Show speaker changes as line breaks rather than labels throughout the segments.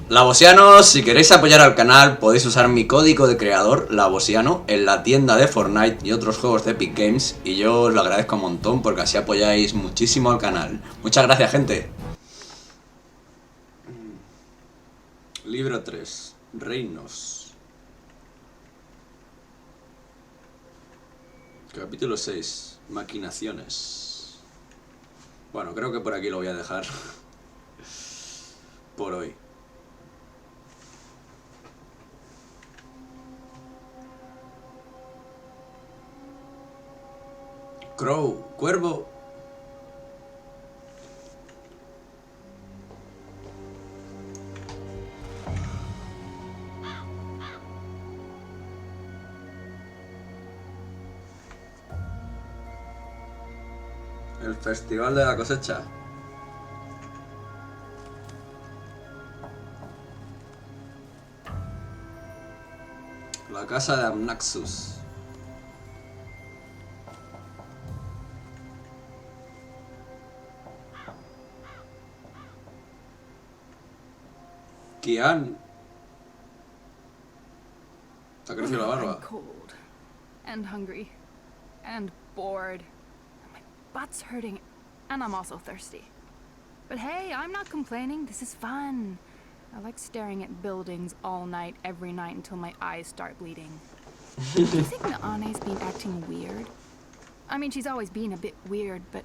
Lavosianos, si queréis apoyar al canal, podéis usar mi código de creador, Lavosiano, en la tienda de Fortnite y otros juegos de Epic Games, y yo os lo agradezco un montón porque así apoyáis muchísimo al canal. Muchas gracias, gente. Libro 3. Reinos. Capítulo 6. Maquinaciones. Bueno, creo que por aquí lo voy a dejar. Por hoy. Crow, cuervo. El festival de la cosecha. La casa de Amnaxus. Kian. Te ha crecido la barba.
I'm cold and hungry and bored. My butt's hurting and I'm also thirsty. But hey, I'm not complaining. This is fun. I like staring at buildings all night, every night until my eyes start bleeding. Do you think Naane's been acting weird? I mean, she's always been a bit weird, but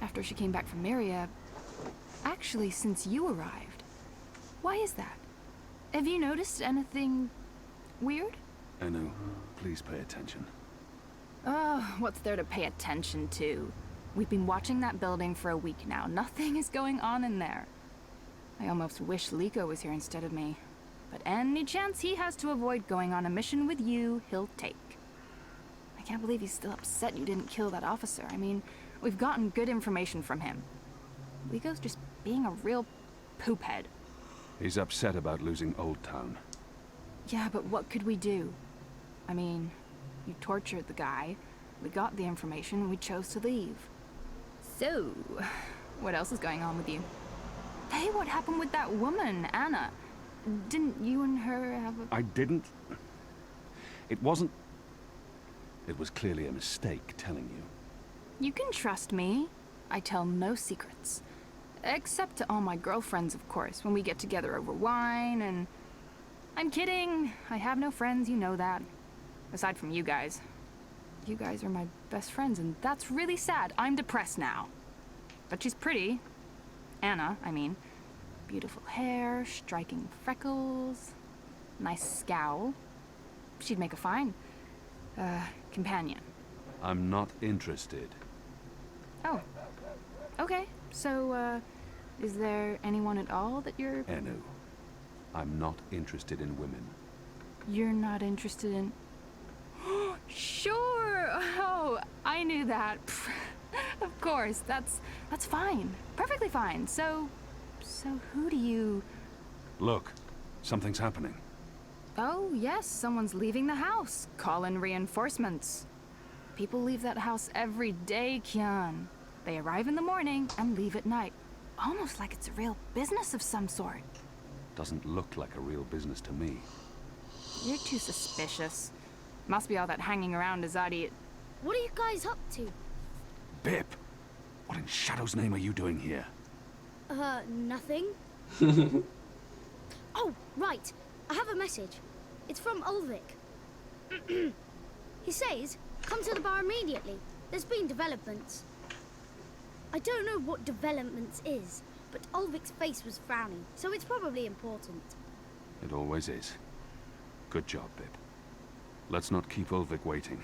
after she came back from Myria, actually since you arrived. Why is that? Have you noticed anything weird?
Anu, please pay attention.
Oh, what's there to pay attention to? We've been watching that building for a week now. Nothing is going on in there. I almost wish Liko was here instead of me. But any chance he has to avoid going on a mission with you, he'll take. I can't believe he's still upset you didn't kill that officer. I mean, we've gotten good information from him. Liko's just being a real poophead.
He's upset about losing Old Town.
Yeah, but what could we do? I mean, you tortured the guy, we got the information, and we chose to leave. So, what else is going on with you? Hey, what happened with that woman, Anna? Didn't you and her have a...
I didn't... It wasn't... It was clearly a mistake telling you.
You can trust me. I tell no secrets. Except to all my girlfriends, of course, when we get together over wine and... I'm kidding. I have no friends, you know that. Aside from you guys. You guys are my best friends, and that's really sad. I'm depressed now. But she's pretty. Anna, I mean. Beautiful hair, striking freckles, nice scowl. She'd make a fine, companion.
I'm not interested.
Oh. Okay, so, is there anyone at all that you're...
Anu, I'm not interested in women.
You're not interested in... Sure! Oh, I knew that. Of course, that's fine. Perfectly fine. So who do you...
Look, something's happening.
Oh, yes, someone's leaving the house. Call in reinforcements. People leave that house every day, Kian. They arrive in the morning and leave at night. Almost like it's a real business of some sort.
Doesn't look like a real business to me.
You're too suspicious. Must be all that hanging around Azadi.
What are you guys up to?
Bip! What in Shadow's name are you doing here?
Nothing. Oh, right. I have a message. It's from Ulvik. He says, come to the bar immediately. There's been developments. I don't know what developments is, but Ulvik's face was frowning, so it's probably important.
It always is. Good job, Bip. Let's not keep Ulvik waiting.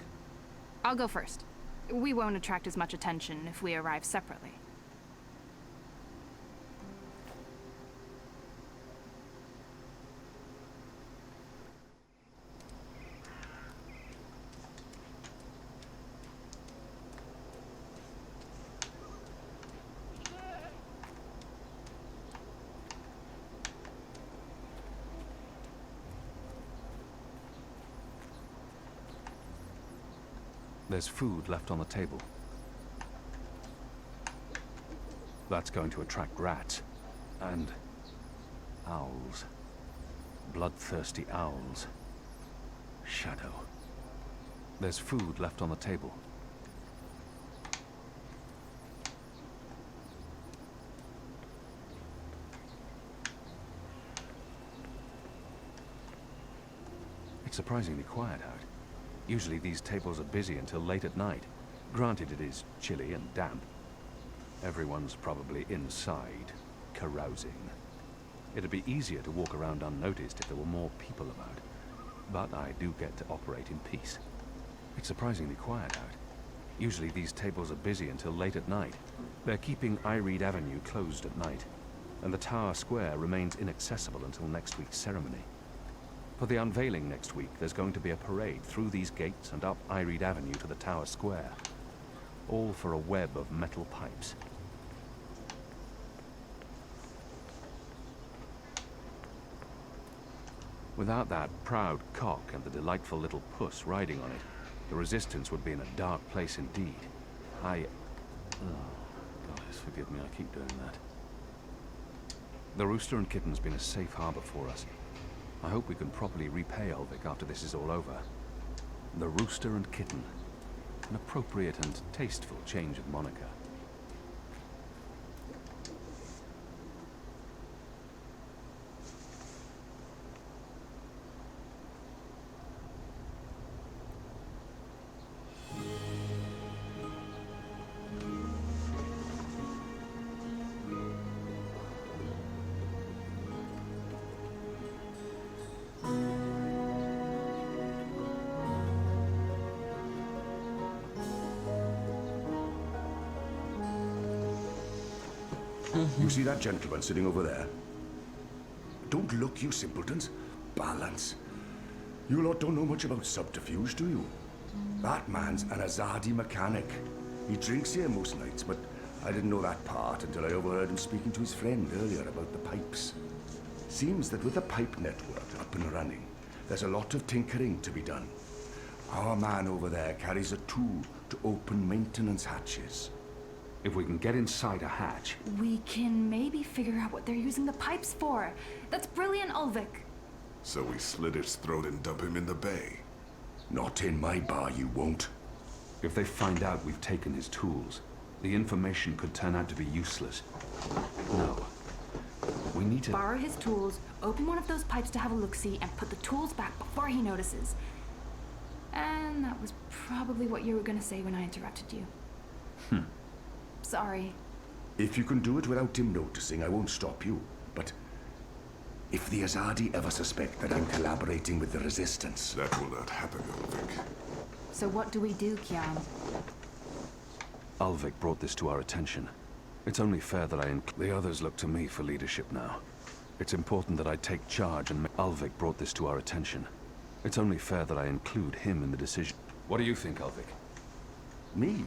I'll go first. We won't attract as much attention if we arrive separately.
There's food left on the table. That's going to attract rats. And owls. Bloodthirsty owls. Shadow. There's food left on the table. It's surprisingly quiet out. Usually these tables are busy until late at night. Granted, it is chilly and damp. Everyone's probably inside, carousing. It'd be easier to walk around unnoticed if there were more people about. But I do get to operate in peace. It's surprisingly quiet out. Usually these tables are busy until late at night. They're keeping Iread Avenue closed at night, and the Tower Square remains inaccessible until next week's ceremony. For the unveiling next week, there's going to be a parade through these gates and up Iread Avenue to the Tower Square. All for a web of metal pipes. Without that proud cock and the delightful little puss riding on it, the Resistance would be in a dark place indeed. Oh, goddess, forgive me, I keep doing that. The Rooster and Kitten's been a safe harbor for us. I hope we can properly repay Ulvik after this is all over. The Rooster and Kitten. An appropriate and tasteful change of moniker.
You see that gentleman sitting over there? Don't look, you simpletons. Balance. You lot don't know much about subterfuge, do you? That man's an Azadi mechanic. He drinks here most nights, but I didn't know that part until I overheard him speaking to his friend earlier about the pipes. Seems that with the pipe network up and running, there's a lot of tinkering to be done. Our man over there carries a tool to open maintenance hatches.
If we can get inside a hatch...
We can maybe figure out what they're using the pipes for. That's brilliant, Ulvik.
So we slit his throat and dump him in the bay.
Not in my bar, you won't.
If they find out we've taken his tools, the information could turn out to be useless. No. We need to...
Borrow his tools, open one of those pipes to have a look-see, and put the tools back before he notices. And that was probably what you were gonna say when I interrupted you. Sorry.
If you can do it without him noticing, I won't stop you. But if the Azadi ever suspect that I'm collaborating with the Resistance...
That will not happen, Ulvik.
So what do we do, Kian?
Ulvik brought this to our attention. It's only fair that the others look to me for leadership now. It's important that I take charge and... Ulvik brought this to our attention. It's only fair that I include him in the decision. What do you think, Ulvik?
Me?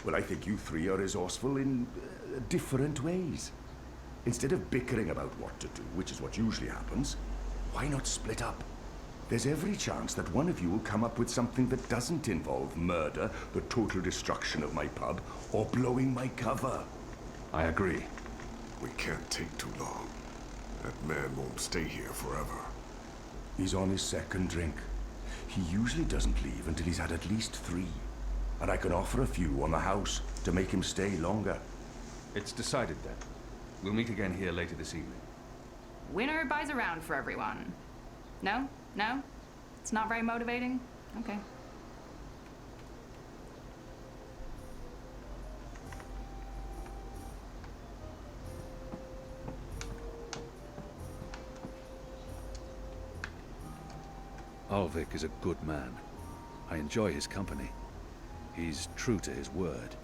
Well, I think you three are resourceful in different ways. Instead of bickering about what to do, which is what usually happens, why not split up? There's every chance that one of you will come up with something that doesn't involve murder, the total destruction of my pub, or blowing my cover.
I agree.
We can't take too long. That man won't stay here forever.
He's on his second drink. He usually doesn't leave until he's had at least 3. And I can offer a few on the house to make him stay longer.
It's decided then. We'll meet again here later this evening.
Winner buys around for everyone. No? No? It's not very motivating? Okay.
Ulvik is a good man. I enjoy his company. He's true to his word.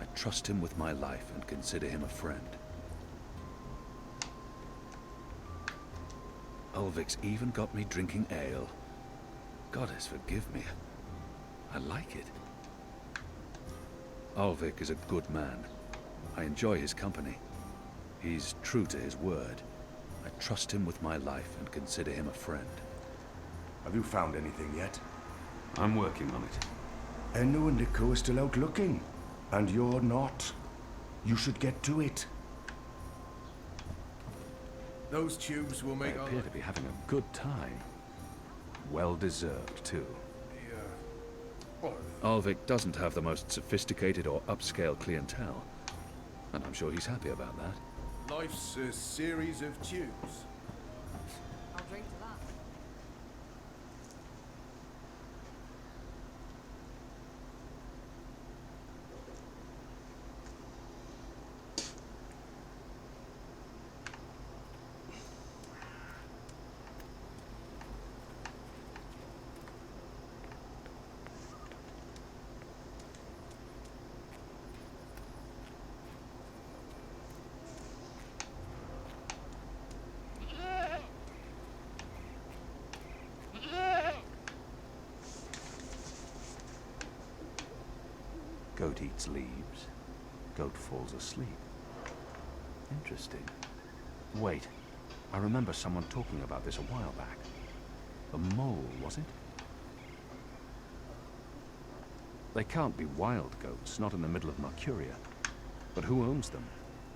I trust him with my life and consider him a friend. Ulvik's even got me drinking ale. Goddess, forgive me. I like it. Ulvik is a good man. I enjoy his company. He's true to his word. I trust him with my life and consider him a friend.
Have you found anything yet?
I'm working on it.
Enno and Nico are still out looking. And you're not. You should get to it.
Those tubes will
They
make our
appear to be having a good time. Well deserved, too. Ulvik doesn't have the most sophisticated or upscale clientele, and I'm sure he's happy about that.
life's a series of tubes.
I'll drink to that.
Goat eats leaves. Goat falls asleep. Interesting. Wait, I remember someone talking about this a while back. The mole, was it? They can't be wild goats, not in the middle of Mercuria. But who owns them?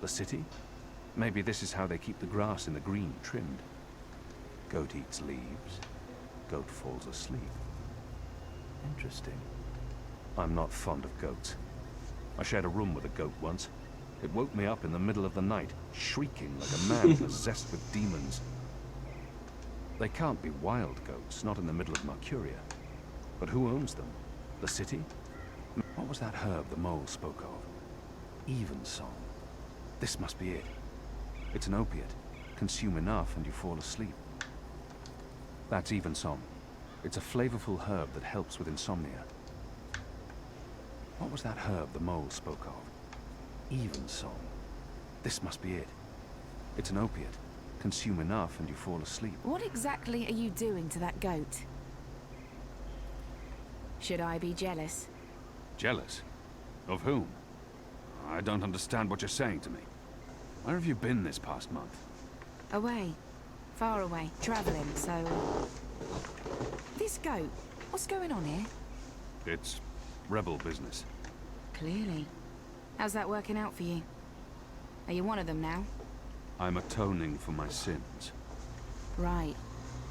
The city? Maybe this is how they keep the grass in the green trimmed. Goat eats leaves. Goat falls asleep. Interesting. I'm not fond of goats. I shared a room with a goat once. It woke me up in the middle of the night, shrieking like a man possessed with demons. They can't be wild goats, not in the middle of Mercuria. But who owns them? The city? What was that herb the mole spoke of? Evensong. This must be it. It's an opiate. Consume enough and you fall asleep. That's Evensong. It's a flavorful herb that helps with insomnia. What was that herb the mole spoke of? Evensong. This must be it. It's an opiate. Consume enough and you fall asleep.
What exactly are you doing to that goat? Should I be jealous?
Jealous? Of whom? I don't understand what you're saying to me. Where have you been this past month?
Away. Far away. Travelling, so... This goat, what's going on here?
It's rebel business.
Clearly. How's that working out for you? Are you one of them now?
I'm atoning for my sins.
Right.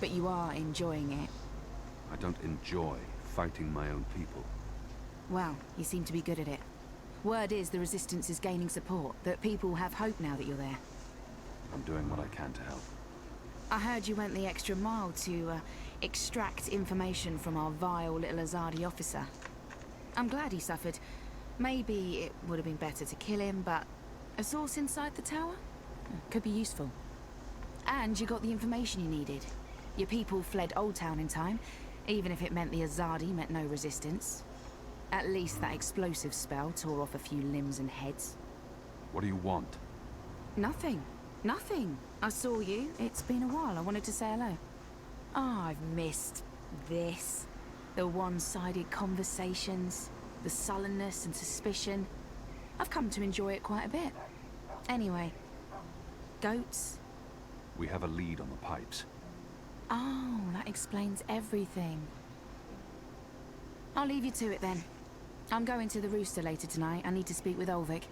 But you are enjoying it.
I don't enjoy fighting my own people.
Well, you seem to be good at it. Word is the Resistance is gaining support, that people have hope now that you're there.
I'm doing what I can to help.
I heard you went the extra mile to extract information from our vile little Azadi officer. I'm glad he suffered. Maybe it would have been better to kill him, but a source inside the tower? Could be useful. And you got the information you needed. Your people fled Old Town in time, even if it meant the Azadi met no resistance. At least that explosive spell tore off a few limbs and heads.
What do you want?
Nothing. Nothing. I saw you. It's been a while. I wanted to say hello. Oh, I've missed this. The one-sided conversations, the sullenness and suspicion. I've come to enjoy it quite a bit. Anyway, goats?
We have a lead on the pipes.
Oh, that explains everything. I'll leave you to it then. I'm going to the Rooster later tonight. I need to speak with Ulvik.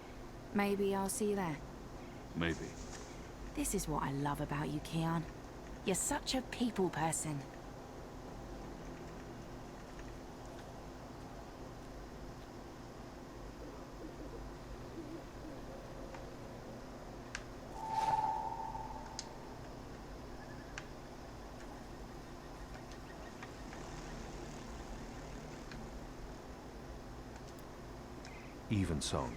Maybe I'll see you there.
Maybe.
This is what I love about you, Kian. You're such a people person.
Evensong,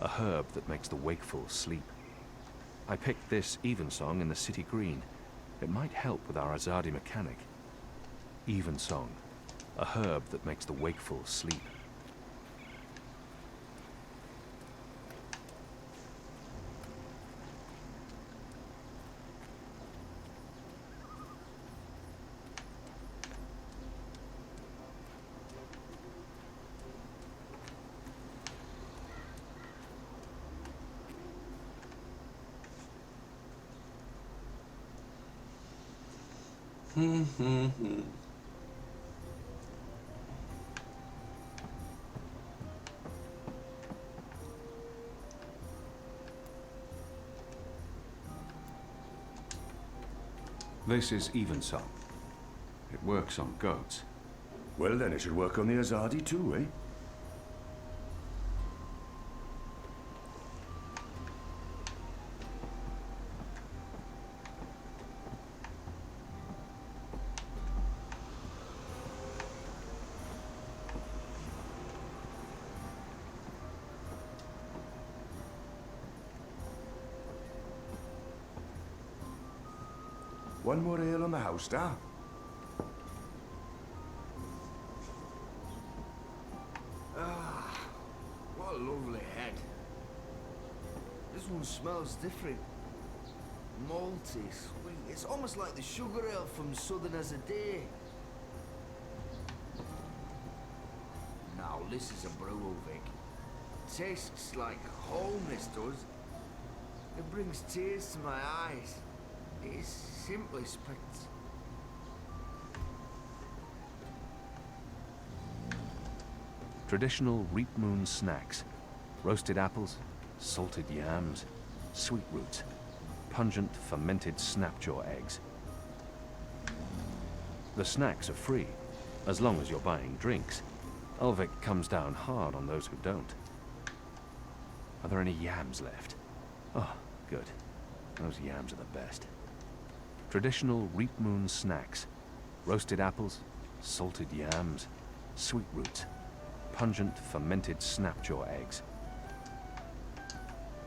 a herb that makes the wakeful sleep. I picked this Evensong in the city green. It might help with our Azadi mechanic. Evensong, a herb that makes the wakeful sleep. This is Evensong. It works on goats.
Well then, it should work on the Azadi too, eh? One more ale on the house, da?
What a lovely head. This one smells different. Malty, sweet. It's almost like the sugar ale from Southern as a Day. Now, this is a brew, Vic. Tastes like home, this does. It brings tears to my eyes. It is simply spectacular.
Traditional reap moon snacks. Roasted apples, salted yams, sweet roots, pungent fermented snapjaw eggs. The snacks are free, as long as you're buying drinks. Ulvik comes down hard on those who don't. Are there any yams left? Oh, good. Those yams are the best. Traditional reap moon snacks. Roasted apples, salted yams, sweet roots, pungent fermented snapjaw eggs.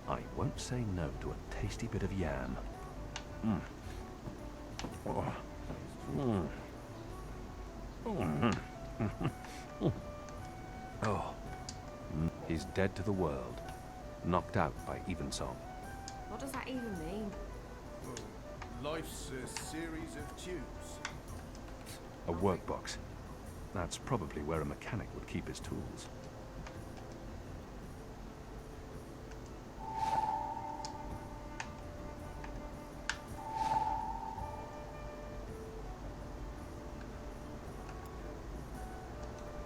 I won't say no to a tasty bit of yam. Mm. Oh. Mm. Mm. Oh. Mm. He's dead to the world, knocked out by Evensong.
What does that even mean?
Life's a series of tubes.
A workbox. That's probably where a mechanic would keep his tools.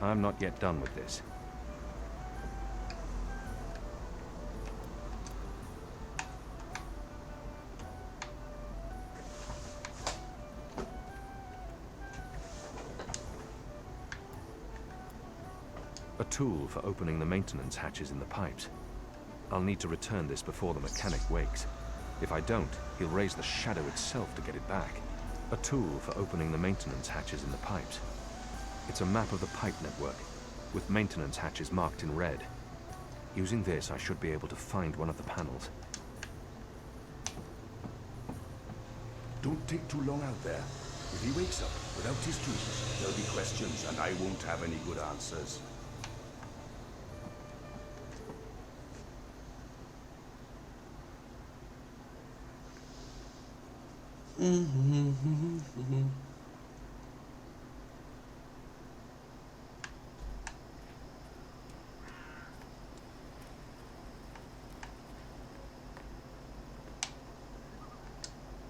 I'm not yet done with this. A tool for opening the maintenance hatches in the pipes. I'll need to return this before the mechanic wakes. If I don't, he'll raise the shadow itself to get it back. A tool for opening the maintenance hatches in the pipes. It's a map of the pipe network, with maintenance hatches marked in red. Using this, I should be able to find one of the panels.
Don't take too long out there. If he wakes up without his tools, there'll be questions and I won't have any good answers.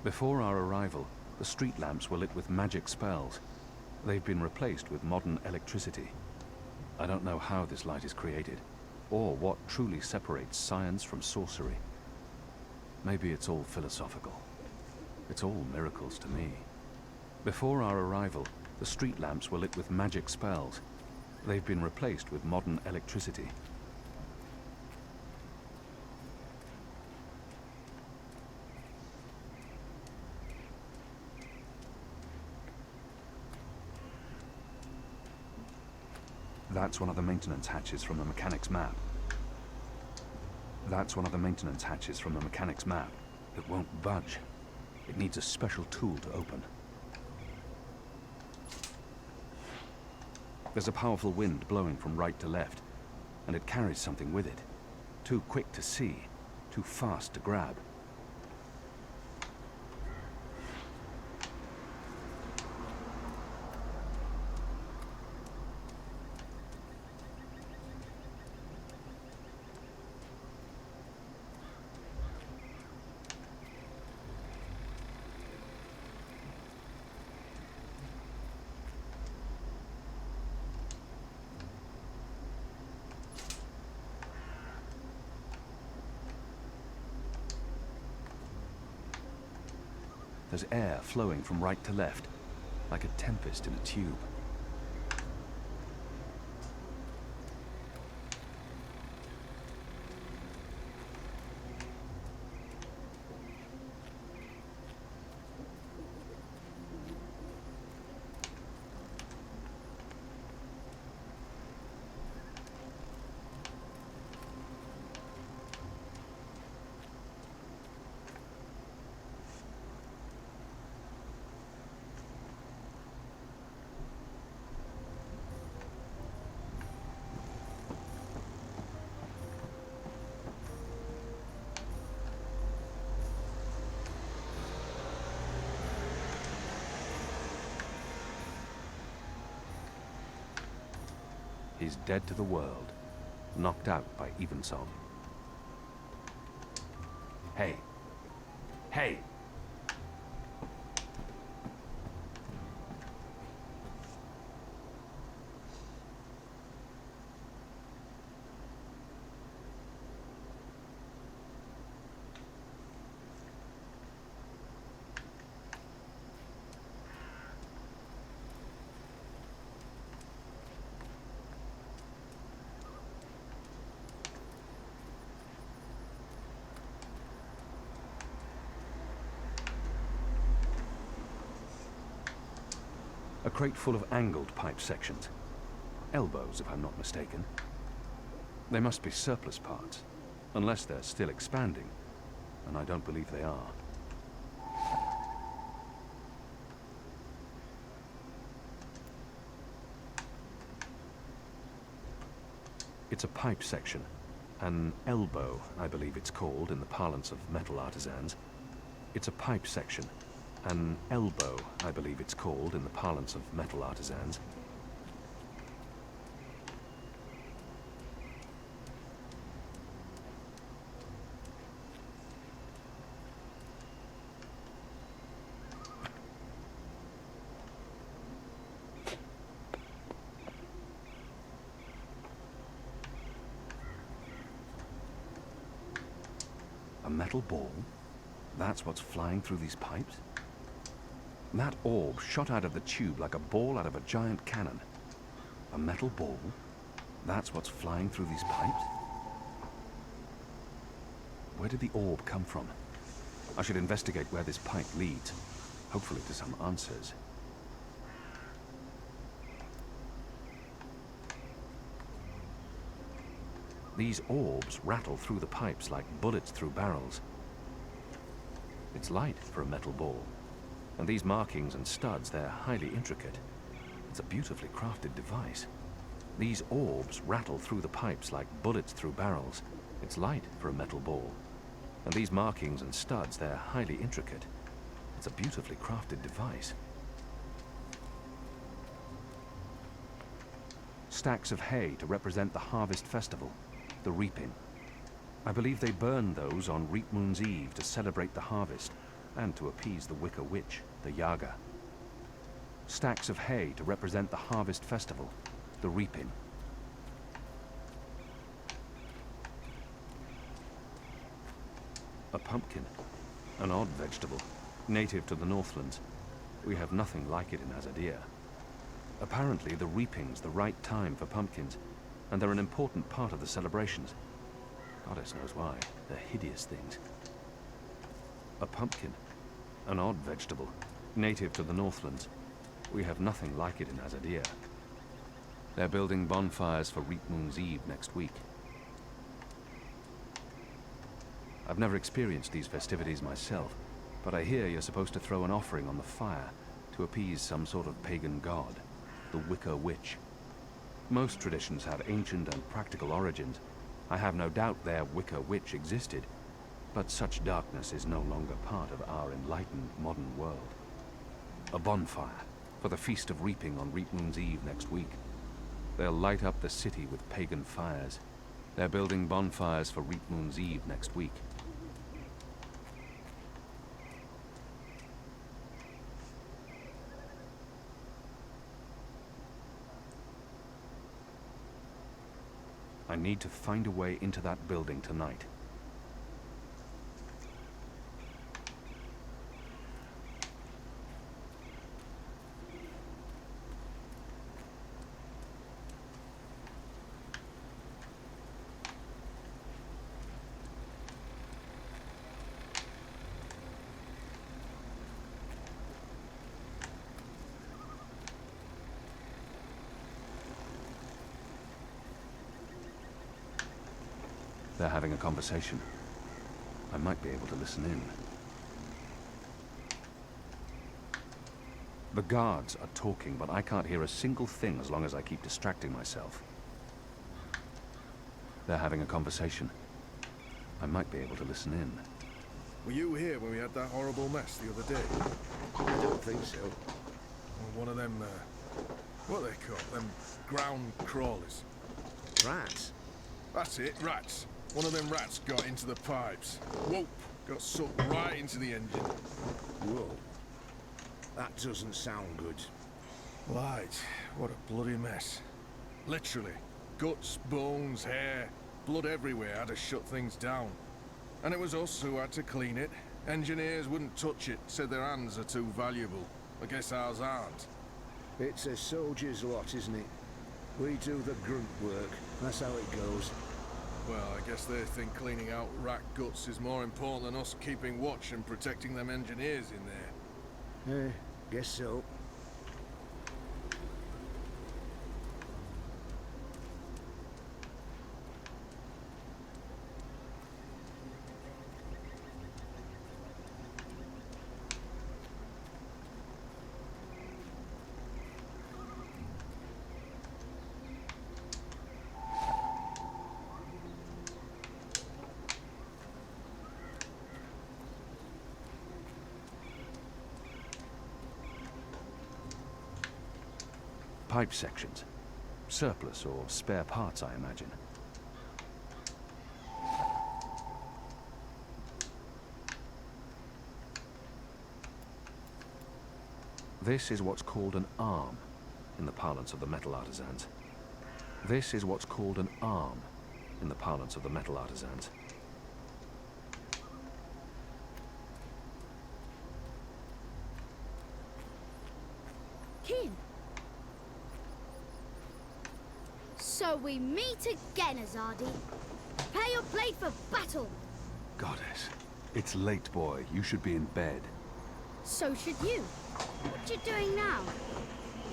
Before our arrival, the street lamps were lit with magic spells. They've been replaced with modern electricity. I don't know how this light is created, or what truly separates science from sorcery. Maybe it's all philosophical. It's all miracles to me. Before our arrival, the street lamps were lit with magic spells. They've been replaced with modern electricity. That's one of the maintenance hatches from the mechanic's map. That's one of the maintenance hatches from the mechanic's map. It won't budge. It needs a special tool to open. There's a powerful wind blowing from right to left, and it carries something with it. Too quick to see, too fast to grab. There's air flowing from right to left, like a tempest in a tube. He's dead to the world, knocked out by Evensong. Hey! Hey! A crate full of angled pipe sections. Elbows, if I'm not mistaken. They must be surplus parts, unless they're still expanding, and I don't believe they are. It's a pipe section. An elbow, I believe it's called in the parlance of metal artisans. It's a pipe section. An elbow, I believe it's called in the parlance of metal artisans. A metal ball? That's what's flying through these pipes? That orb shot out of the tube like a ball out of a giant cannon. A metal ball? That's what's flying through these pipes? Where did the orb come from? I should investigate where this pipe leads, hopefully to some answers. These orbs rattle through the pipes like bullets through barrels. It's light for a metal ball. And these markings and studs, they're highly intricate. It's a beautifully crafted device. These orbs rattle through the pipes like bullets through barrels. It's light for a metal ball. And these markings and studs, they're highly intricate. It's a beautifully crafted device. Stacks of hay to represent the harvest festival, the reaping. I believe they burn those on Reap Moon's Eve to celebrate the harvest, and to appease the Wicker Witch, the Yaga. Stacks of hay to represent the harvest festival, the reaping. A pumpkin, an odd vegetable, native to the Northlands. We have nothing like it in Azadir. Apparently the reaping's the right time for pumpkins, and they're an important part of the celebrations. Goddess knows why. They're hideous things. A pumpkin, an odd vegetable, native to the Northlands. We have nothing like it in Azadir. They're building bonfires for Reap Moon's Eve next week. I've never experienced these festivities myself, but I hear you're supposed to throw an offering on the fire to appease some sort of pagan god, the Wicker Witch. Most traditions have ancient and practical origins. I have no doubt their Wicker Witch existed, but such darkness is no longer part of our enlightened modern world. A bonfire for the Feast of Reaping on Reap Moon's Eve next week. They'll light up the city with pagan fires. They're building bonfires for Reap Moon's Eve next week. I need to find a way into that building tonight. They're having a conversation. I might be able to listen in. The guards are talking, but I can't hear a single thing as long as I keep distracting myself. They're having a conversation. I might be able to listen in.
Were you here when we had that horrible mess the other day?
I don't think so.
Or one of them, what are they called? Them ground crawlers.
Rats?
That's it, rats. One of them rats got into the pipes. Whoop! Got sucked right into the engine.
Whoa. That doesn't sound good.
Right, what a bloody mess. Literally. Guts, bones, hair, blood everywhere had to shut things down. And it was us who had to clean it. Engineers wouldn't touch it, said their hands are too valuable. I guess ours aren't.
It's a soldier's lot, isn't it? We do the grunt work. That's how it goes.
Well, I guess they think cleaning out rat guts is more important than us keeping watch and protecting them engineers in there.
Guess so.
Pipe sections. Surplus or spare parts, I imagine. This is what's called an arm, in the parlance of the metal artisans. This is what's called an arm, in the parlance of the metal artisans.
Kin. So we meet again, Azadi. Prepare your blade for battle.
Goddess. It's late, boy. You should be in bed.
So should you. What you doing now?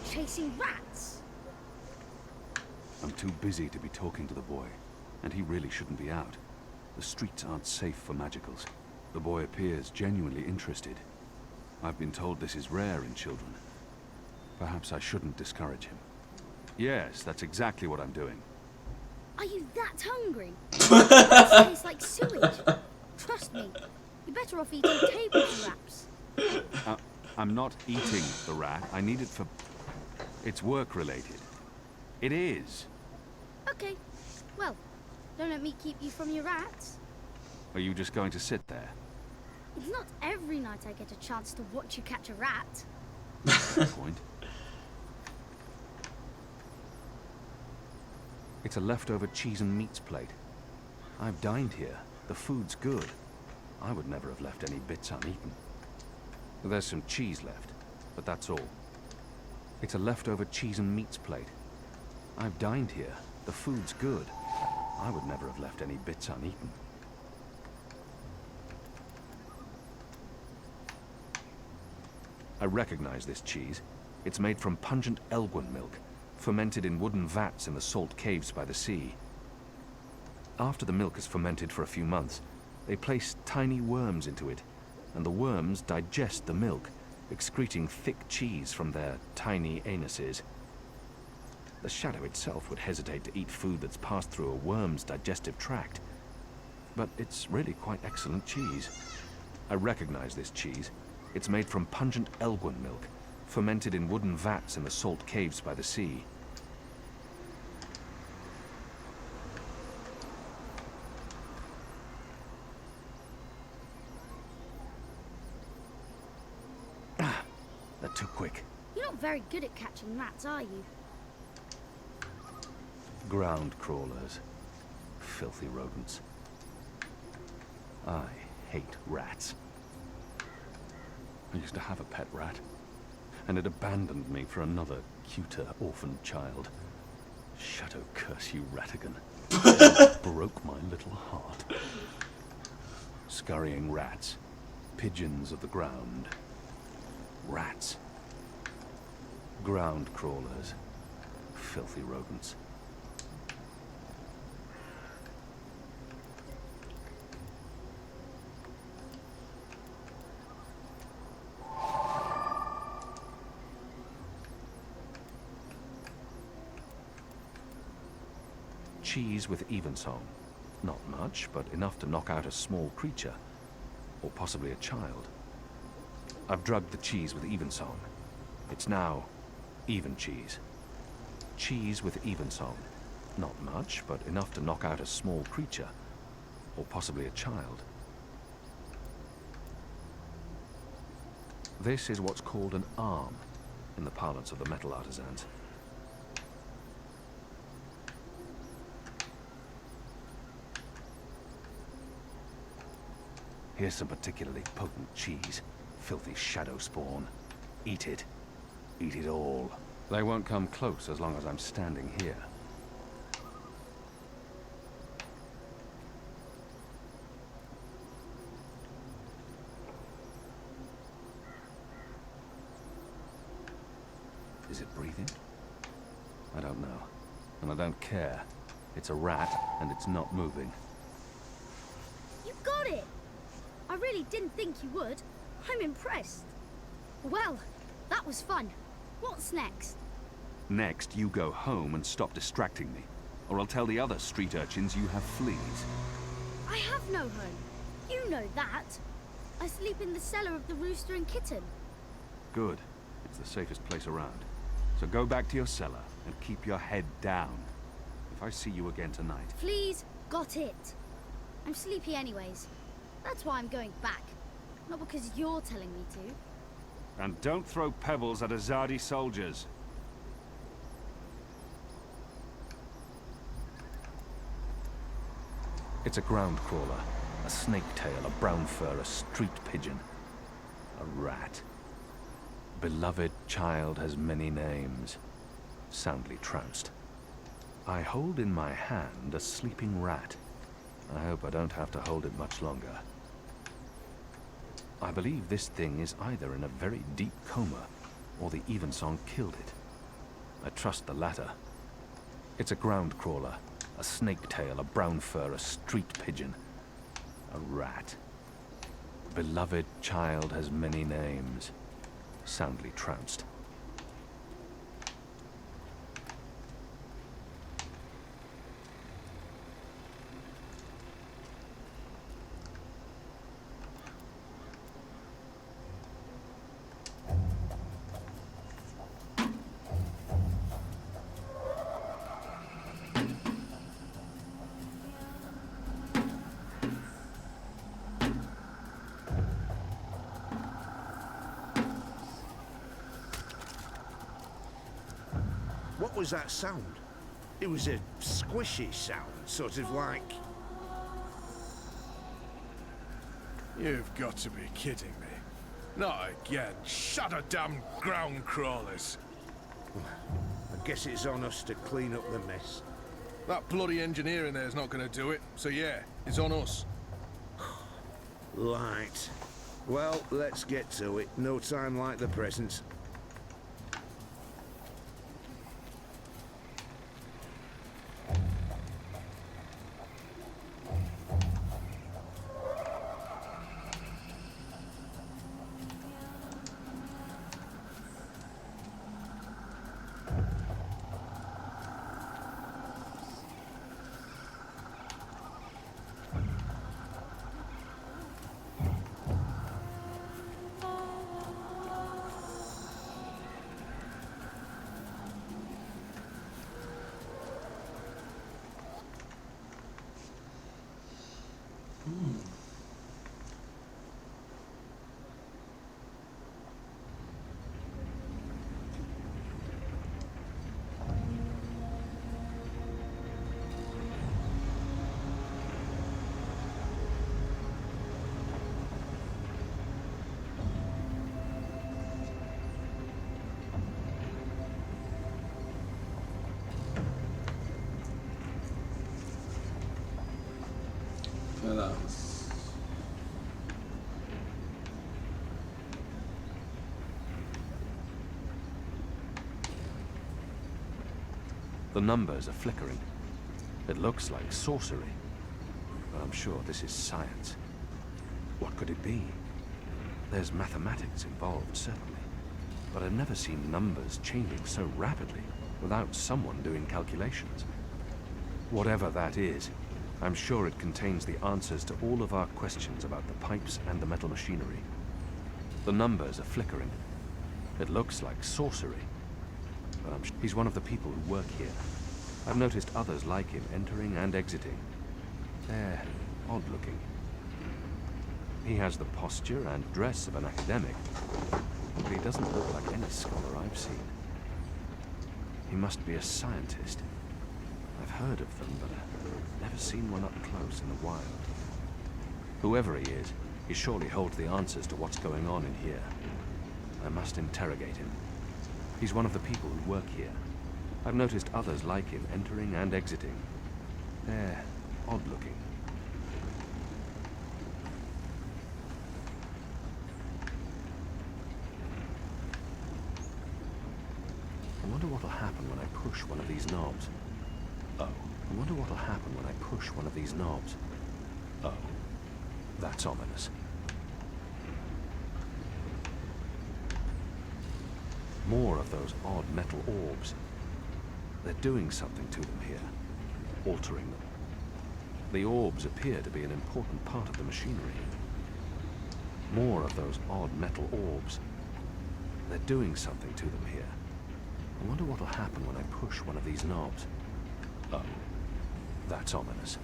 Chasing rats?
I'm too busy to be talking to the boy, and he really shouldn't be out. The streets aren't safe for magicals. The boy appears genuinely interested. I've been told this is rare in children. Perhaps I shouldn't discourage him. Yes, that's exactly what I'm doing.
Are you that hungry? Rats taste like sewage. Trust me, you're better off eating table scraps.
I'm not eating the rat. I need it for... It's work-related. It is.
Okay, well, don't let me keep you from your rats.
Are you just going to sit there?
It's not every night I get a chance to watch you catch a rat.
Good point. It's a leftover cheese and meats plate. I've dined here. The food's good. I would never have left any bits uneaten. There's some cheese left, but that's all. It's a leftover cheese and meats plate. I've dined here. The food's good. I would never have left any bits uneaten. I recognize this cheese. It's made from pungent Elgwyn milk, fermented in wooden vats in the salt caves by the sea. After the milk is fermented for a few months, they place tiny worms into it, and the worms digest the milk, excreting thick cheese from their tiny anuses. The shadow itself would hesitate to eat food that's passed through a worm's digestive tract. But it's really quite excellent cheese. I recognize this cheese. It's made from pungent Elgwyn milk, fermented in wooden vats in the salt caves by the sea. They're too quick.
You're not very good at catching rats, are you?
Ground crawlers. Filthy rodents. I hate rats. I used to have a pet rat, and it abandoned me for another, cuter orphan child. Shadow curse you, Ratigan. Broke my little heart. Scurrying rats. Pigeons of the ground. Rats. Ground crawlers. Filthy rodents. cheese with evensong. Not much, but enough to knock out a small creature. Or possibly a child. I've drugged the cheese with evensong. It's now even cheese. Cheese with evensong. Not much, but enough to knock out a small creature. Or possibly a child. This is what's called an arm, in the parlance of the metal artisans. Here's some particularly potent cheese. Filthy shadow spawn. Eat it. Eat it all. They won't come close as long as I'm standing here. Is it breathing? I don't know. And I don't care. It's a rat, and it's not moving.
You got it! I really didn't think you would. I'm impressed. Well, that was fun. What's next?
Next, you go home and stop distracting me. Or I'll tell the other street urchins you have fleas.
I have no home. You know that. I sleep in the cellar of the Rooster and Kitten.
Good. It's the safest place around. So go back to your cellar and keep your head down. If I see you again tonight...
Please, got it. I'm sleepy anyways. That's why I'm going back. Not because you're telling me to.
And don't throw pebbles at Azadi soldiers. It's a ground crawler, a snake tail, a brown fur, a street pigeon, a rat. Beloved child has many names. Soundly trounced. I hold in my hand a sleeping rat. I hope I don't have to hold it much longer. I believe this thing is either in a very deep coma, or the evensong killed it. I trust the latter. It's a ground crawler, a snake tail, a brown fur, a street pigeon, a rat. Beloved child has many names. Soundly trounced.
What was that sound? It was a squishy sound, sort of like...
You've got to be kidding me. Not again. Shut a damn ground crawlers.
I guess it's on us to clean up the mess.
That bloody engineer in there's not going to do it. So yeah, it's on us.
Right. Well, let's get to it. No time like the present.
The numbers are flickering. It looks like sorcery. But I'm sure this is science. What could it be? There's mathematics involved, certainly. But I've never seen numbers changing so rapidly without someone doing calculations. Whatever that is, I'm sure it contains the answers to all of our questions about the pipes and the metal machinery. The numbers are flickering. It looks like sorcery. But he's one of the people who work here. I've noticed others like him entering and exiting. They're odd-looking. He has the posture and dress of an academic, but he doesn't look like any scholar I've seen. He must be a scientist. I've heard of them, but I've never seen one up close in the wild. Whoever he is, he surely holds the answers to what's going on in here. I must interrogate him. He's one of the people who work here. I've noticed others like him entering and exiting. They're odd-looking. I wonder what'll happen when I push one of these knobs. Oh, I wonder what'll happen when I push one of these knobs. Oh, that's ominous. More of those odd metal orbs. They're doing something to them here, altering them. The orbs appear to be an important part of the machinery. More of those odd metal orbs. They're doing something to them here. I wonder what'll happen when I push one of these knobs. Oh, that's ominous.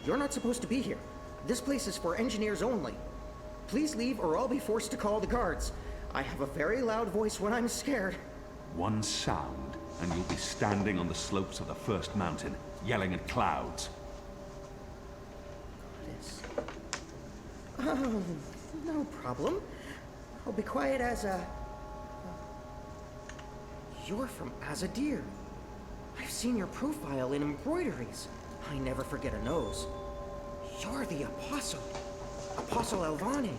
You're not supposed to be here. This place is for engineers only. Please leave or I'll be forced to call the guards. I have a very loud voice when I'm scared.
One sound, and you'll be standing on the slopes of the first mountain, yelling at clouds.
Oh, no problem. I'll be quiet as a... You're from Azadir. I've seen your profile in embroideries. I never forget a nose. You're the Apostle. Apostle Alvane.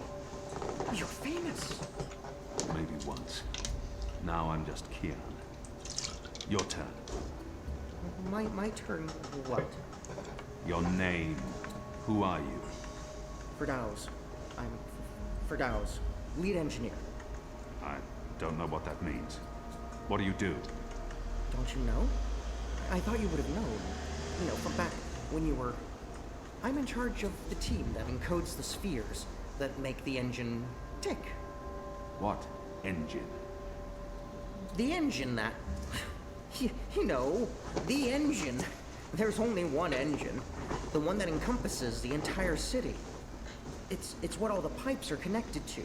You're famous.
Maybe once. Now I'm just Kian. Your turn.
My turn what?
Your name. Who are you?
Firdaus. I'm Firdaus, lead engineer.
I don't know what that means. What do you do?
Don't you know? I thought you would have known. You know, from back when you were... I'm in charge of the team that encodes the spheres that make the engine tick.
What engine?
The engine that... You know, the engine. There's only one engine. The one that encompasses the entire city. It's what all the pipes are connected to.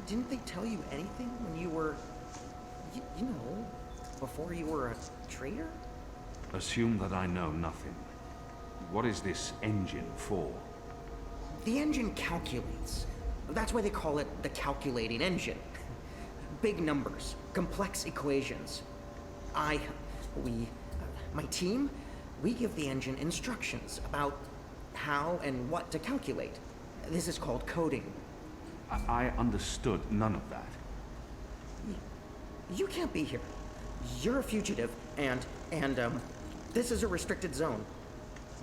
Didn't they tell you anything when you were... you know, before you were a traitor?
Assume that I know nothing. What is this engine for?
The engine calculates. That's why they call it the calculating engine. Big numbers, complex equations. My team, we give the engine instructions about how and what to calculate. This is called coding.
I understood none of that.
You can't be here. You're a fugitive, and this is a restricted zone.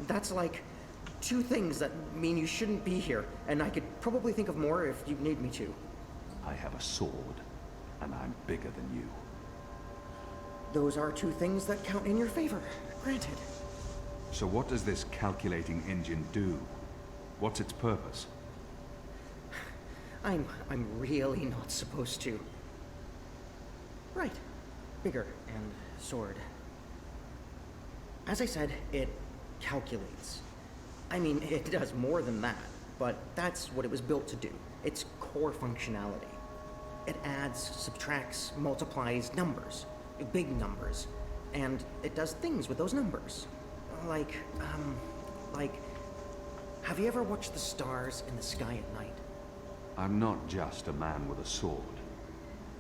That's like 2 things that mean you shouldn't be here, and I could probably think of more if you need me to.
I have a sword, and I'm bigger than you.
Those are 2 things that count in your favor, granted.
So what does this calculating engine do? What's its purpose?
I'm really not supposed to. Right. Bigger and sword. As I said, it calculates. I mean, it does more than that, but that's what it was built to do. Its core functionality. It adds, subtracts, multiplies numbers. Big numbers. And it does things with those numbers. Like, have you ever watched the stars in the sky at night?
I'm not just a man with a sword.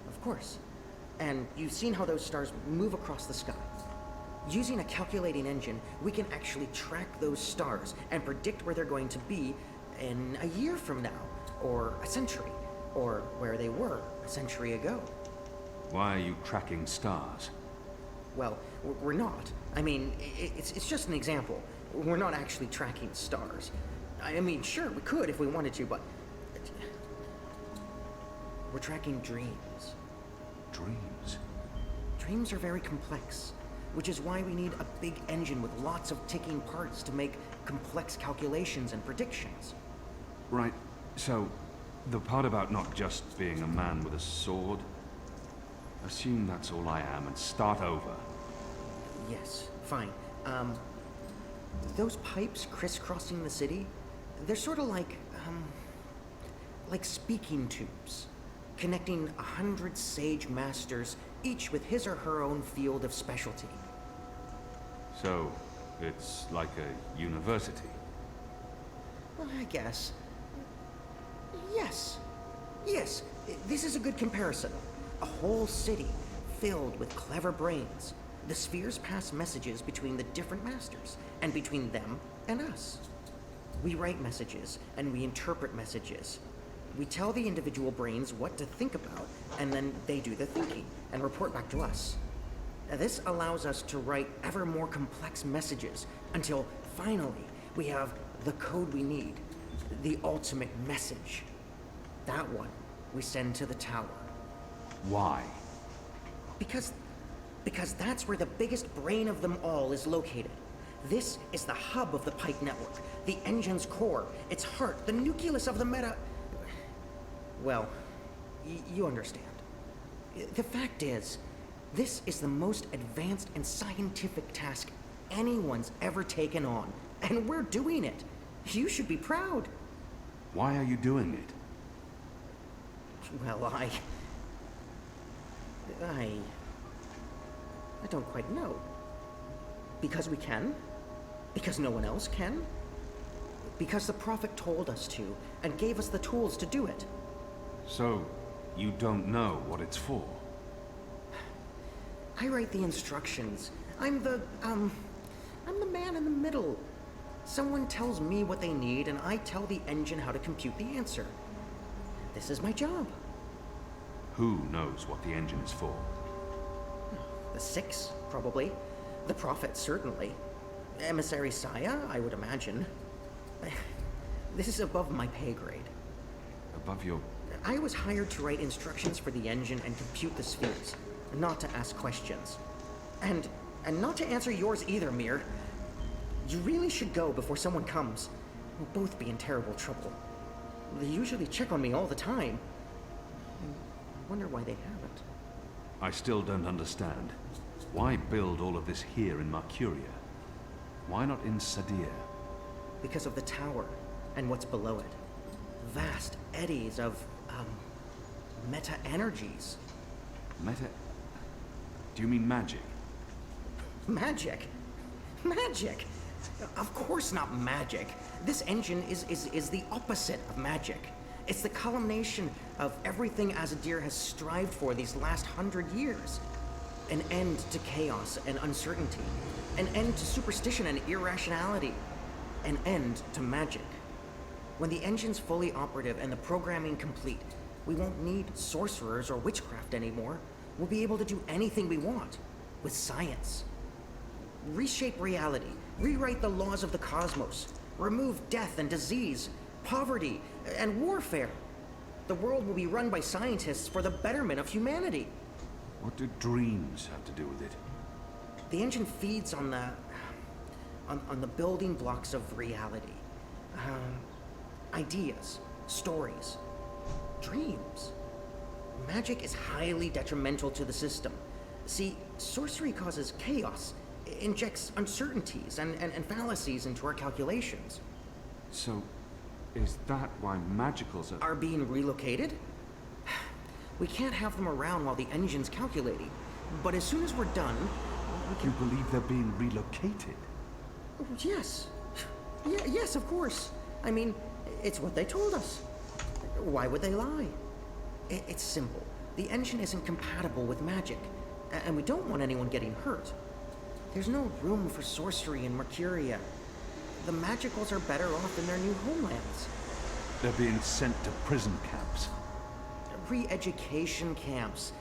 Of course. And you've seen how those stars move across the sky. Using a calculating engine, we can actually track those stars and predict where they're going to be in a year from now, or a century, or where they were a century ago.
Why are you tracking stars?
Well, we're not. I mean, it's just an example. we're not actually tracking stars. I mean, sure, we could if we wanted to, but... we're tracking dreams.
Dreams?
Dreams are very complex, which is why we need a big engine with lots of ticking parts to make complex calculations and predictions.
Right, so the part about not just being a man with a sword, assume that's all I am and start over.
Yes, fine. Those pipes crisscrossing the city, they're sort of like speaking tubes, connecting 100 sage masters, each with his or her own field of specialty.
So, it's like a university?
Well, I guess. Yes. Yes, this is a good comparison. A whole city filled with clever brains. The spheres pass messages between the different masters, and between them and us. We write messages, and we interpret messages. We tell the individual brains what to think about, and then they do the thinking, and report back to us. Now, this allows us to write ever more complex messages, until finally we have the code we need, the ultimate message. That one we send to the tower.
Why?
Because that's where the biggest brain of them all is located. This is the hub of the Pike network, the engine's core, its heart, the nucleus of the meta... Well, you understand. The fact is, this is the most advanced and scientific task anyone's ever taken on, and we're doing it. You should be proud.
Why are you doing it?
Well, I don't quite know. Because we can? Because no one else can? Because the Prophet told us to, and gave us the tools to do it.
So, you don't know what it's for?
I write the instructions. I'm the man in the middle. Someone tells me what they need, and I tell the engine how to compute the answer. This is my job.
Who knows what the engine is for?
The Six, probably. The Prophet, certainly. Emissary Saya, I would imagine. This is above my pay grade.
Above your...
I was hired to write instructions for the engine and compute the spheres, not to ask questions. And not to answer yours either, Mir. You really should go before someone comes. We'll both be in terrible trouble. They usually check on me all the time. I wonder why they haven't.
I still don't understand. Why build all of this here in Mercuria? Why not in Sadir?
Because of the tower and what's below it. Vast eddies of, meta-energies.
Meta... Do you mean magic?
Magic? Magic? Of course not magic. This engine is the opposite of magic. It's the culmination of everything Azadir has strived for these last 100 years. An end to chaos and uncertainty. An end to superstition and irrationality. An end to magic. When the engine's fully operative and the programming complete, we won't need sorcerers or witchcraft anymore. We'll be able to do anything we want. With science. Reshape reality. Rewrite the laws of the cosmos. Remove death and disease. Poverty and warfare. The world will be run by scientists for the betterment of humanity.
What do dreams have to do with it?
The engine feeds on the building blocks of reality. Ideas, stories, dreams. Magic is highly detrimental to the system. See, sorcery causes chaos, injects uncertainties and fallacies into our calculations.
So, is that why magicals
are being relocated? We can't have them around while the engine's calculating. But as soon as we're done, we can...
You believe they're being relocated?
Yes. Yes, of course. I mean, it's what they told us. Why would they lie? It's simple. The engine isn't compatible with magic, and we don't want anyone getting hurt. There's no room for sorcery in Mercuria. The magicals are better off in their new homelands.
They're being sent to prison camps.
Re-education camps.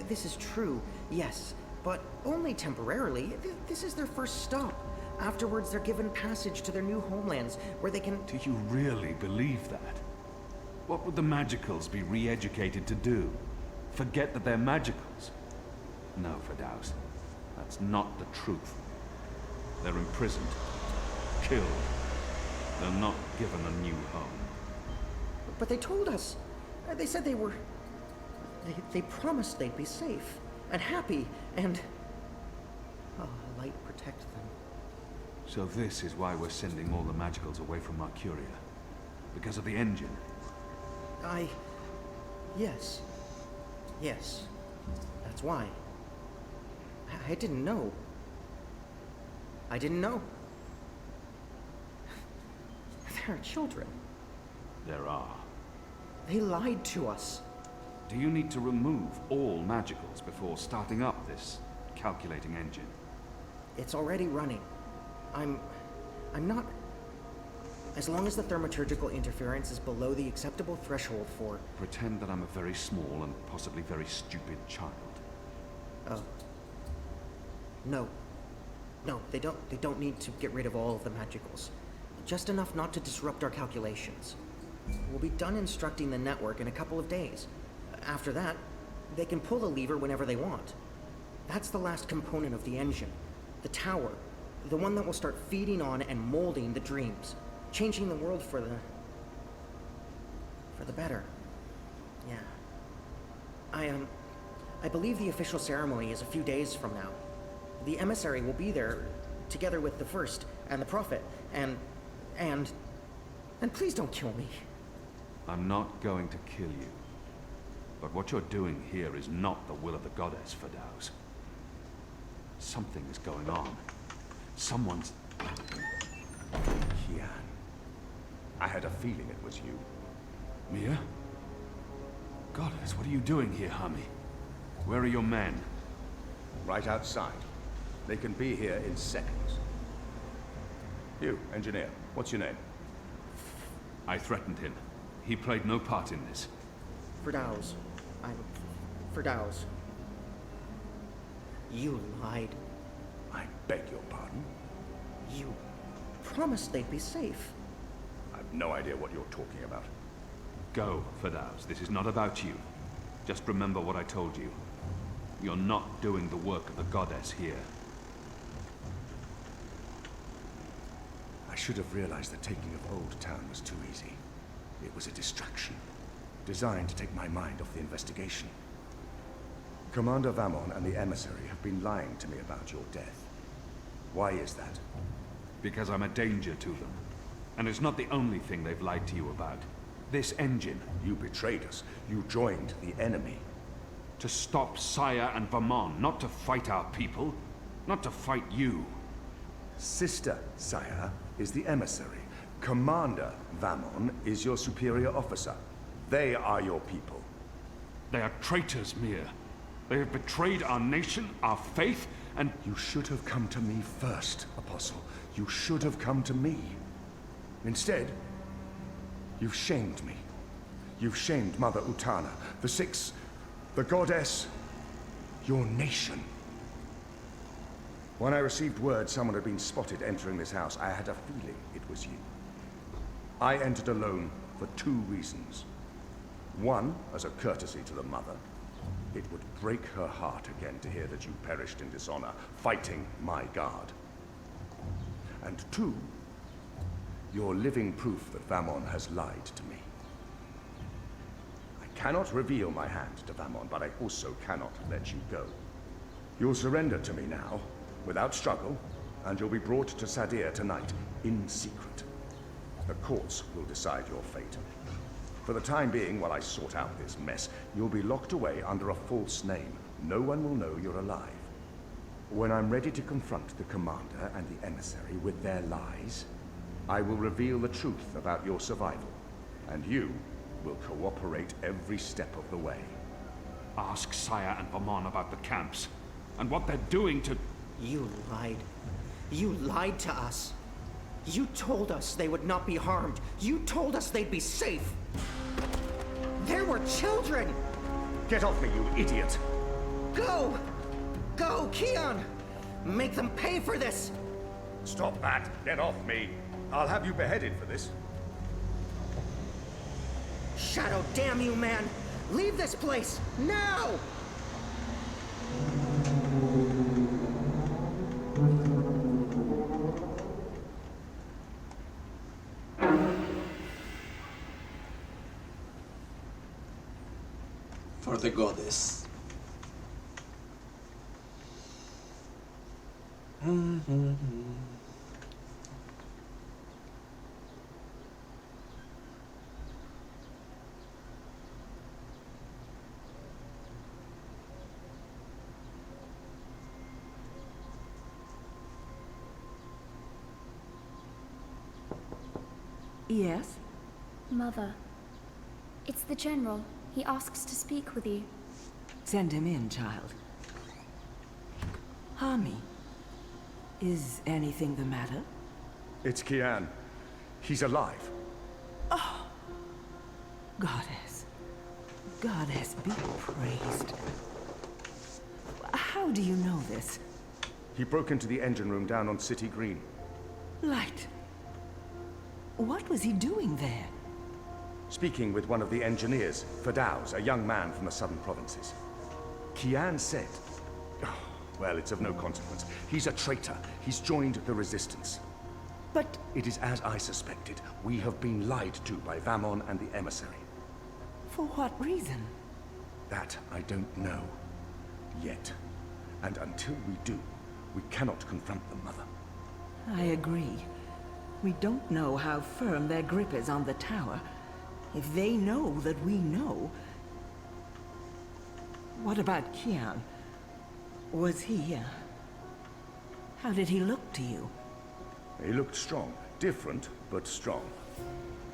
This is true, yes, but only temporarily. This is their first stop. Afterwards, they're given passage to their new homelands, where they can...
Do you really believe that? What would the magicals be re-educated to do? Forget that they're magicals? No, Firdaus. That's not the truth. They're imprisoned. Killed. They're not given a new home.
But they told us. They said they were... They promised they'd be safe and happy and... Oh, light protect them.
So this is why we're sending all the magicals away from Mercuria? Because of the engine?
Yes. Yes. That's why. I didn't know. I didn't know. There are children.
There are.
They lied to us.
Do you need to remove all magicals before starting up this calculating engine?
It's already running. I'm not... As long as the thaumaturgical interference is below the acceptable threshold for...
Pretend that I'm a very small and possibly very stupid child.
Oh. No. No, they don't need to get rid of all of the magicals. Just enough not to disrupt our calculations. We'll be done instructing the network in a couple of days. After that, they can pull the lever whenever they want. That's the last component of the engine. The tower. The one that will start feeding on and molding the dreams. Changing the world for the better. Yeah. I believe the official ceremony is a few days from now. The emissary will be there, together with the First, and the Prophet, and please don't kill me.
I'm not going to kill you. But what you're doing here is not the will of the goddess, Firdaus. Something is going on. Someone's...
Kian. I had a feeling it was you.
Mia? Goddess, what are you doing here, Hami? Where are your men?
Right outside. They can be here in seconds. You, engineer, what's your name?
I threatened him. He played no part in this.
Firdaus. Firdaus. You lied.
I beg your pardon?
You promised they'd be safe.
I've no idea what you're talking about.
Go, Firdaus. This is not about you. Just remember what I told you. You're not doing the work of the goddess here.
I should have realized the taking of Old Town was too easy. It was a distraction, designed to take my mind off the investigation. Commander Vamon and the emissary have been lying to me about your death. Why is that?
Because I'm a danger to them. And it's not the only thing they've lied to you about. This engine.
You betrayed us. You joined the enemy.
To stop Saya and Vamon, not to fight our people. Not to fight you.
Sister Saya is the emissary. Commander Vamon is your superior officer. They are your people.
They are traitors, Mir. They have betrayed our nation, our faith, and...
You should have come to me first, Apostle. You should have come to me. Instead, you've shamed me. You've shamed Mother Utana, the Six, the Goddess, your nation. When I received word someone had been spotted entering this house, I had a feeling it was you. I entered alone for two reasons. One, as a courtesy to the Mother. It would break her heart again to hear that you perished in dishonor, fighting my guard. And two, you're living proof that Vamon has lied to me. I cannot reveal my hand to Vamon, but I also cannot let you go. You'll surrender to me now, without struggle, and you'll be brought to Sadir tonight, in secret. The courts will decide your fate. For the time being, while I sort out this mess, you'll be locked away under a false name. No one will know you're alive. When I'm ready to confront the commander and the emissary with their lies, I will reveal the truth about your survival, and you will cooperate every step of the way.
Ask Saya and Vamon about the camps, and what they're doing to...
You lied. You lied to us. You told us they would not be harmed. You told us they'd be safe. There were children!
Get off me, you idiot!
Go! Go, Kian! Make them pay for this!
Stop that! Get off me! I'll have you beheaded for this.
Shadow, damn you, man! Leave this place! Now!
For the goddess.
Yes?
Mother, it's the General. He asks to speak with you.
Send him in, child. Hami, is anything the matter?
It's Kian. He's alive.
Oh, Goddess. Goddess be praised. How do you know this?
He broke into the engine room down on City Green.
Light. What was he doing there?
Speaking with one of the engineers, Fadaus, a young man from the southern provinces. Kian said... Oh, well, it's of no consequence. He's a traitor. He's joined the resistance.
But...
It is as I suspected. We have been lied to by Vamon and the emissary.
For what reason?
That I don't know. Yet. And until we do, we cannot confront the Mother.
I agree. We don't know how firm their grip is on the tower. If they know that we know... What about Kian? Was he... How did he look to you?
He looked strong. Different, but strong.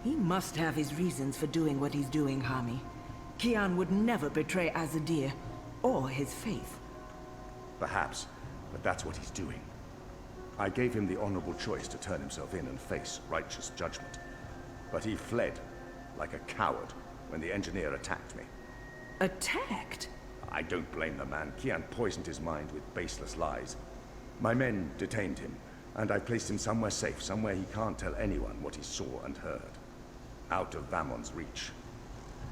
He must have his reasons for doing what he's doing, Hami. Kian would never betray Azadir, or his faith.
Perhaps, but that's what he's doing. I gave him the honorable choice to turn himself in and face righteous judgment. But he fled, like a coward, when the engineer attacked me.
Attacked?
I don't blame the man. Kian poisoned his mind with baseless lies. My men detained him, and I placed him somewhere safe, somewhere he can't tell anyone what he saw and heard. Out of Vamon's reach.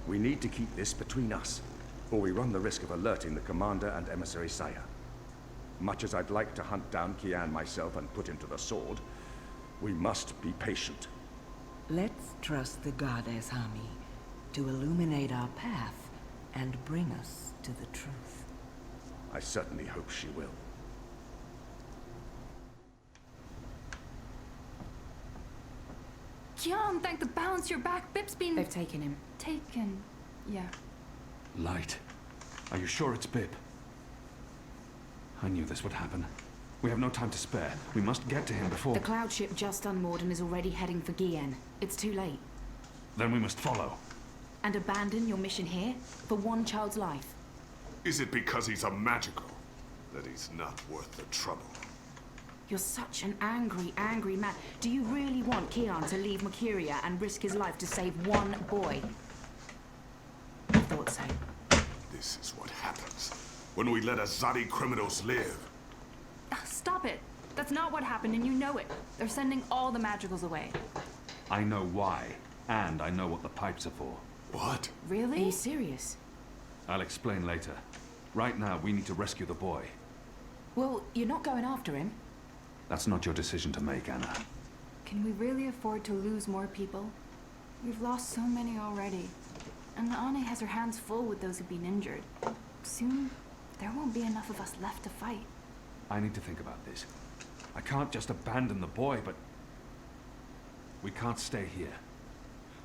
We need to keep this between us, or we run the risk of alerting the commander and emissary Saya. Much as I'd like to hunt down Kian myself and put him to the sword, we must be patient.
Let's trust the goddess, Hami, to illuminate our path and bring us to the truth.
I certainly hope she will.
Kian, thank the balance your back. Bip's been...
They've taken him.
Taken, yeah.
Light. Are you sure it's Bip? I knew this would happen. We have no time to spare. We must get to him before...
The cloud ship just unmoored and is already heading for Gien. It's too late.
Then we must follow.
And abandon your mission here for one child's life.
Is it because he's a magical that he's not worth the trouble?
You're such an angry, angry man. Do you really want Kian to leave Mercuria and risk his life to save one boy? I thought so.
This is what happens when we let Azadi criminals live.
Stop it. That's not what happened, and you know it. They're sending all the magicals away.
I know why, and I know what the pipes are for.
What?
Really?
Are you serious?
I'll explain later. Right now, we need to rescue the boy.
Well, you're not going after him.
That's not your decision to make, Anna.
Can we really afford to lose more people? We've lost so many already. And Ane has her hands full with those who've been injured. Soon, there won't be enough of us left to fight.
I need to think about this. I can't just abandon the boy, but... We can't stay here.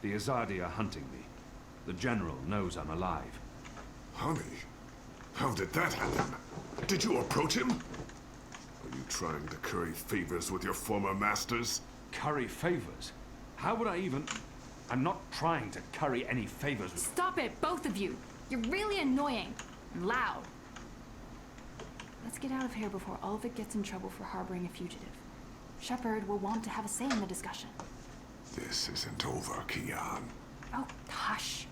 The Azadi are hunting me. The General knows I'm alive.
Honey, how did that happen? Did you approach him? Are you trying to curry favors with your former masters?
Curry favors? How would I even... I'm not trying to curry any favors with...
Stop it, both of you! You're really annoying and loud. Let's get out of here before Ulvik gets in trouble for harboring a fugitive. Shepard will want to have a say in the discussion.
This isn't over, Kian.
Oh, hush.